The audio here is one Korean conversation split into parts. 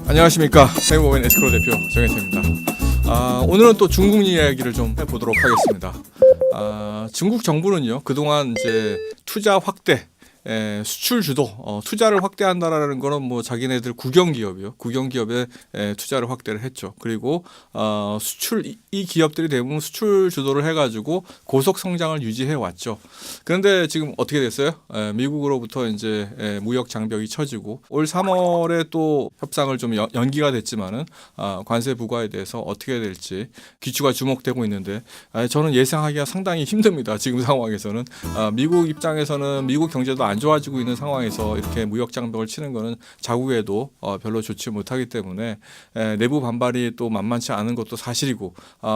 안녕하십니까. 세무법인 에스크로 대표 정혜태입니다. 오늘은 또 중국 이야기를 좀 해보도록 하겠습니다. 중국 정부는요, 그동안 이제 투자 확대, 수출 주도, 투자를 확대한다라는 거는 뭐 자기네들 국영기업이요, 국영기업에 투자를 확대를 했죠. 그리고 수출, 이 기업들이 대부분 수출 주도를 해가지고 고속 성장을 유지해 왔죠. 그런데 지금 어떻게 됐어요? 미국으로부터 이제 무역 장벽이 쳐지고 올 3월에 또 협상을 좀 연기가 됐지만은 관세 부과에 대해서 어떻게 될지 귀추가 주목되고 있는데 저는 예상하기가 상당히 힘듭니다. 지금 상황에서는 미국 입장에서는 미국 경제도 안 좋아지고 있는 상황에서 이렇게 무역 장벽을 치는 거는 자국에도 별로 좋지 못하기 때문에 내부 반발이 또 만만치 않은 것도 사실이고,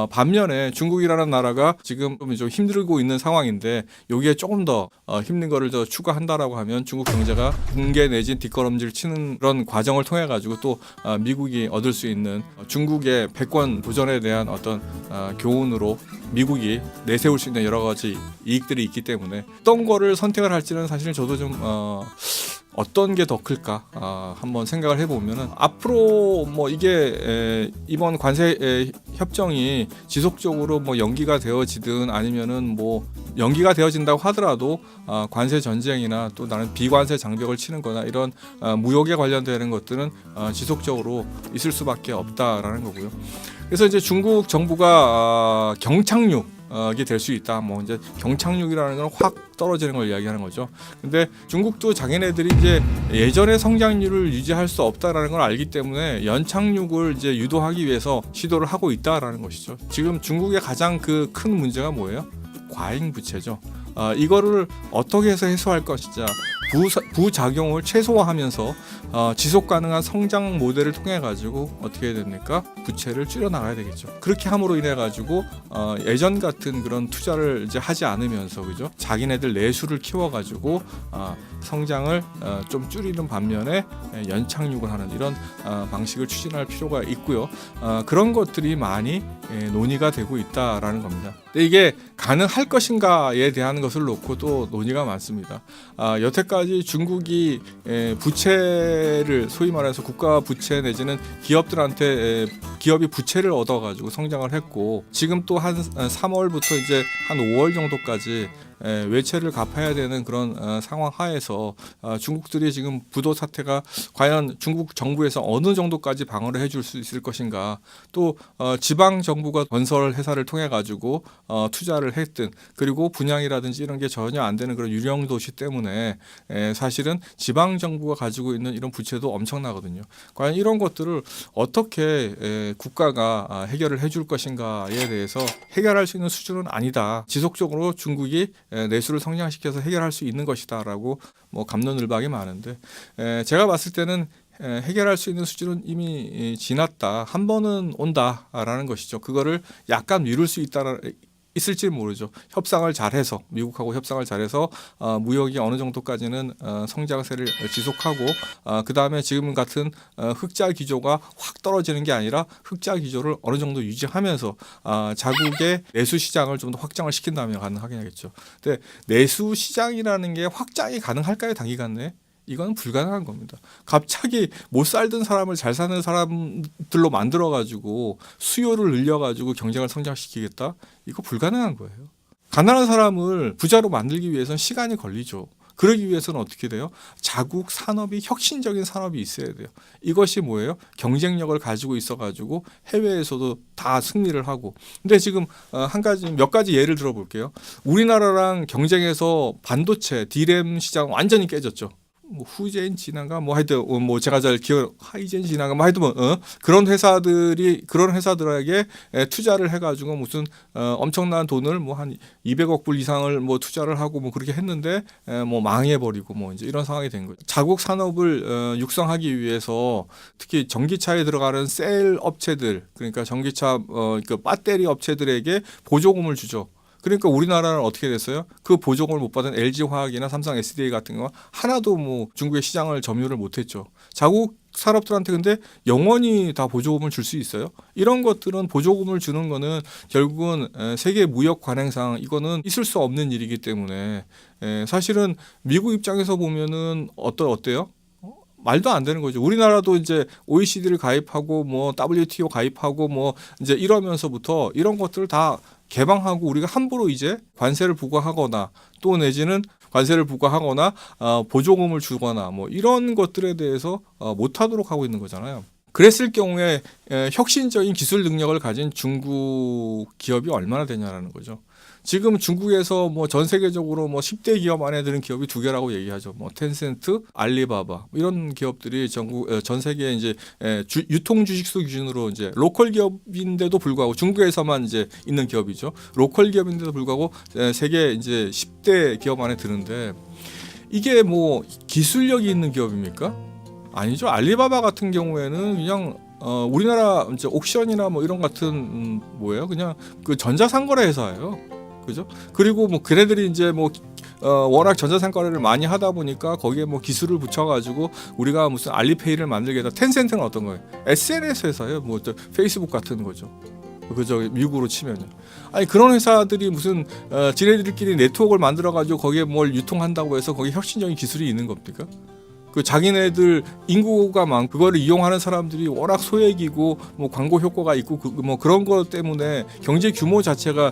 반면에 중국이라는 나라가 지금 좀 힘들고 있는 상황인데 여기에 조금 더 힘든 거를 더 추가한다라고 하면 중국 경제가 붕괴 내진 뒷걸음질 치는 그런 과정을 통해 가지고 또 미국이 얻을 수 있는 중국의 패권 도전에 대한 어떤 교훈으로 미국이 내세울 수 있는 여러 가지 이익들이 있기 때문에 어떤 거를 선택을 할지는 사실 저도 좀 어떤 게 더 클까 한번 생각을 해보면은 앞으로 뭐 이게 이번 관세 협정이 지속적으로 뭐 연기가 되어지든 아니면은 뭐 연기가 되어진다고 하더라도 관세 전쟁이나 또 나는 비관세 장벽을 치는거나 이런 무역에 관련되는 것들은 지속적으로 있을 수밖에 없다라는 거고요. 그래서 이제 중국 정부가 경착륙이 될 수 있다. 뭐 이제 경착륙이라는 건 확 떨어지는 걸 이야기하는 거죠. 근데 중국도 자기네들이 이제 예전의 성장률을 유지할 수 없다라는 걸 알기 때문에 연착륙을 이제 유도하기 위해서 시도를 하고 있다라는 것이죠. 지금 중국의 가장 그 큰 문제가 뭐예요? 과잉 부채죠. 이거를 어떻게 해서 해소할 것이냐, 부작용을 최소화하면서 지속 가능한 성장 모델을 통해 가지고 어떻게 해야 됩니까? 부채를 줄여 나가야 되겠죠. 그렇게 함으로 인해 가지고 예전 같은 그런 투자를 이제 하지 않으면서, 그죠? 자기네들 내수를 키워 가지고 성장을 좀 줄이는 반면에 연착륙을 하는 이런 방식을 추진할 필요가 있고요. 그런 것들이 많이 논의가 되고 있다라는 겁니다. 근데 이게 가능할 것인가에 대한 것을 놓고 또 논의가 많습니다. 여태까지 중국이 부채를 소위 말해서 국가 부채 내지는 기업들한테 기업이 부채를 얻어가지고 성장을 했고, 지금 또 한 3월부터 이제 한 5월 정도까지 외채를 갚아야 되는 그런 상황 하에서 중국들이 지금 부도 사태가 과연 중국 정부에서 어느 정도까지 방어를 해줄 수 있을 것인가, 또 지방 정부가 건설 회사를 통해 가지고 투자를 했든, 그리고 분양이라든지 이런 게 전혀 안 되는 그런 유령 도시 때문에 사실은 지방 정부가 가지고 있는 이런 부채도 엄청나거든요. 과연 이런 것들을 어떻게 국가가 해결을 해줄 것인가에 대해서 해결할 수 있는 수준은 아니다. 지속적으로 중국이 내수를 성장시켜서 해결할 수 있는 것이다라고 뭐 갑론을박이 많은데, 제가 봤을 때는 해결할 수 있는 수준은 이미 지났다. 한 번은 온다라는 것이죠. 그거를 약간 미룰 수 있을지 모르죠. 협상을 잘해서, 미국하고 협상을 잘해서 무역이 어느 정도까지는 성장세를 지속하고, 그 다음에 지금 같은 흑자 기조가 확 떨어지는 게 아니라 흑자 기조를 어느 정도 유지하면서 자국의 내수 시장을 좀 더 확장을 시킨다면 가능하겠죠. 근데 내수 시장이라는 게 확장이 가능할까요? 단기간에? 이건 불가능한 겁니다. 갑자기 못 살던 사람을 잘 사는 사람들로 만들어 가지고 수요를 늘려 가지고 경쟁을 성장시키겠다? 이거 불가능한 거예요. 가난한 사람을 부자로 만들기 위해서는 시간이 걸리죠. 그러기 위해서는 어떻게 돼요? 자국 산업이, 혁신적인 산업이 있어야 돼요. 이것이 뭐예요? 경쟁력을 가지고 있어 가지고 해외에서도 다 승리를 하고. 근데 지금 몇 가지 예를 들어 볼게요. 우리나라랑 경쟁해서 반도체, D램 시장 완전히 깨졌죠. 뭐 후젠 지나가 뭐 하여튼 뭐 제가 잘 기억, 하이젠 지나가 뭐 하여튼 뭐 그런 회사들에게 투자를 해가지고 무슨 엄청난 돈을 뭐 한 200억 불 이상을 뭐 투자를 하고 뭐 그렇게 했는데 뭐 망해버리고 뭐 이제 이런 상황이 된 거죠. 자국 산업을 육성하기 위해서 특히 전기차에 들어가는 셀 업체들, 그러니까 전기차 그 배터리 업체들에게 보조금을 주죠. 그러니까 우리나라는 어떻게 됐어요? 그 보조금을 못 받은 LG화학이나 삼성 SDI 같은 거 하나도 뭐 중국의 시장을 점유를 못했죠. 자국 산업들한테 근데 영원히 다 보조금을 줄 수 있어요? 이런 것들은, 보조금을 주는 거는 결국은 세계 무역 관행상 이거는 있을 수 없는 일이기 때문에 사실은 미국 입장에서 보면은 어때요? 말도 안 되는 거죠. 우리나라도 이제 OECD를 가입하고 뭐 WTO 가입하고 뭐 이제 이러면서부터 이런 것들을 다 개방하고 우리가 함부로 이제 관세를 부과하거나 또 내지는 관세를 부과하거나 보조금을 주거나 뭐 이런 것들에 대해서 못하도록 하고 있는 거잖아요. 그랬을 경우에 혁신적인 기술 능력을 가진 중국 기업이 얼마나 되냐라는 거죠. 지금 중국에서 뭐 전 세계적으로 뭐 10대 기업 안에 드는 기업이 2개라고 얘기하죠. 뭐 텐센트, 알리바바 이런 기업들이 전 세계에 이제 유통 주식수 기준으로 이제 로컬 기업인데도 불구하고 중국에서만 이제 있는 기업이죠. 로컬 기업인데도 불구하고 세계 이제 10대 기업 안에 드는데 이게 뭐 기술력이 있는 기업입니까? 아니죠. 알리바바 같은 경우에는 그냥 우리나라 이제 옥션이나 뭐 이런 같은 뭐예요? 그냥 그 전자상거래 회사예요. 그죠? 그리고 뭐 걔네들이 이제 뭐 워낙 전자상거래를 많이 하다 보니까 거기에 뭐 기술을 붙여가지고 우리가 무슨 알리페이를 만들게 해서 텐센트는 어떤 거예요? SNS 회사예요. 뭐 페이스북 같은 거죠. 그저 미국으로 치면요. 아니 그런 회사들이 무슨 지네들끼리 네트워크를 만들어가지고 거기에 뭘 유통한다고 해서 거기에 혁신적인 기술이 있는 겁니까? 그 자기네들 인구가 많고 그거를 이용하는 사람들이 워낙 소액이고 뭐 광고 효과가 있고 뭐 그런 것 때문에 경제 규모 자체가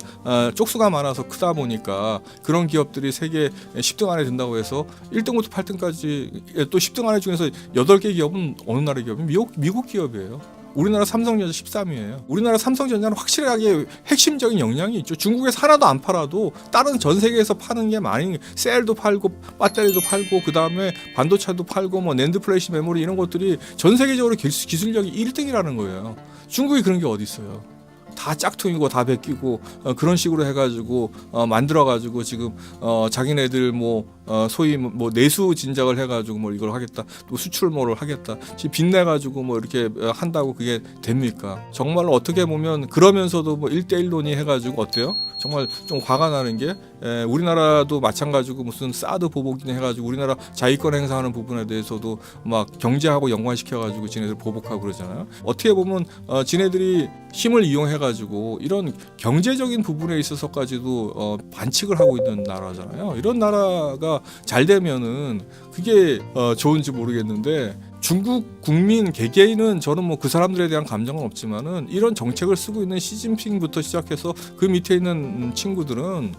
쪽수가 많아서 크다 보니까 그런 기업들이 세계 10등 안에 든다고 해서 1등부터 8등까지 또 10등 안에 중에서 8개 기업은 어느 나라 기업이에요? 미국 기업이에요. 우리나라 삼성전자 13위예요. 우리나라 삼성전자는 확실하게 핵심적인 역량이 있죠. 중국에서 하나도 안 팔아도 다른 전 세계에서 파는 게 많이 셀도 팔고 배터리도 팔고 그 다음에 반도체도 팔고 뭐 낸드 플래시 메모리 이런 것들이 전 세계적으로 기술력이 1등이라는 거예요. 중국이 그런 게 어디 있어요? 다 짝퉁이고 다 베끼고 그런 식으로 해가지고 만들어가지고 지금 자기네들 뭐 소위 뭐 내수 진작을 해가지고 뭐 이걸 하겠다 또 수출 뭐를 하겠다 지금 빚내가지고 뭐 이렇게 한다고 그게 됩니까? 정말로 어떻게 보면 그러면서도 뭐 1대1 논의 해가지고 어때요? 정말 좀 화가 나는 게 우리나라도 마찬가지고 무슨 사드 보복이나 해가지고 우리나라 자위권 행사하는 부분에 대해서도 막 경제하고 연관시켜가지고 지네들 보복하고 그러잖아요. 어떻게 보면 지네들이 힘을 이용해가지고 이런 경제적인 부분에 있어서까지도 반칙을 하고 있는 나라잖아요. 이런 나라가 잘 되면은 그게 좋은지 모르겠는데 중국 국민 개개인은 저는 뭐 그 사람들에 대한 감정은 없지만은 이런 정책을 쓰고 있는 시진핑부터 시작해서 그 밑에 있는 친구들은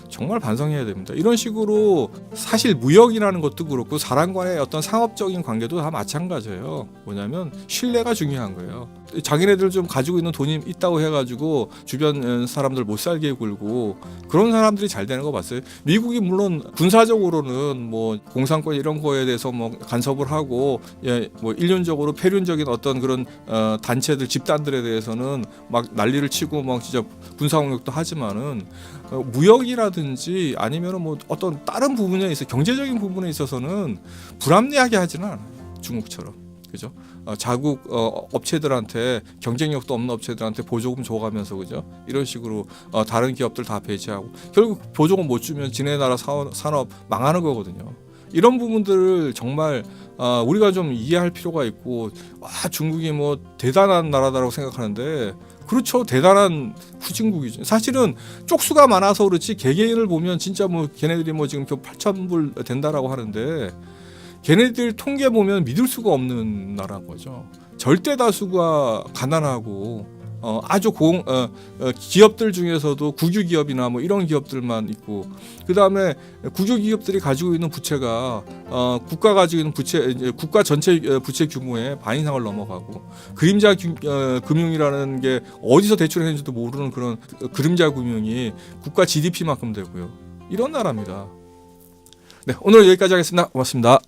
정말 반성해야 됩니다. 이런 식으로 사실 무역이라는 것도 그렇고 사람 간의 어떤 상업적인 관계도 다 마찬가지예요. 뭐냐면 신뢰가 중요한 거예요. 자기네들 좀 가지고 있는 돈이 있다고 해가지고 주변 사람들 못 살게 굴고 그런 사람들이 잘 되는 거 봤어요. 미국이 물론 군사적으로는 뭐 공산권 이런 거에 대해서 뭐 간섭을 하고 뭐 일륜적으로 폐륜적인 어떤 그런 단체들 집단들에 대해서는 막 난리를 치고 막 진짜 군사공격도 하지만은 무역이라든지 아니면은 뭐 어떤 다른 부분에 있어 경제적인 부분에 있어서는 불합리하게 하지는 않아요. 중국처럼. 그죠? 자국 업체들한테 경쟁력도 없는 업체들한테 보조금 줘가면서 그죠? 이런 식으로 다른 기업들 다 배제하고 결국 보조금 못 주면 지네 나라 산업 망하는 거거든요. 이런 부분들을 정말 우리가 좀 이해할 필요가 있고 중국이 뭐 대단한 나라다라고 생각하는데 그렇죠. 대단한 후진국이죠. 사실은 쪽수가 많아서 그렇지 개개인을 보면 진짜 뭐 걔네들이 뭐 지금 8,000불 된다라고 하는데 걔네들 통계 보면 믿을 수가 없는 나라인 거죠. 절대 다수가 가난하고 아주 기업들 중에서도 국유 기업이나 뭐 이런 기업들만 있고 그 다음에 국유 기업들이 가지고 있는 부채가 국가 가지고 있는 부채 국가 전체 부채 규모의 반 이상을 넘어가고 그림자 금융이라는 게 어디서 대출했는지도 모르는 그런 그림자 금융이 국가 GDP만큼 되고요. 이런 나라입니다. 네, 오늘 여기까지 하겠습니다. 고맙습니다.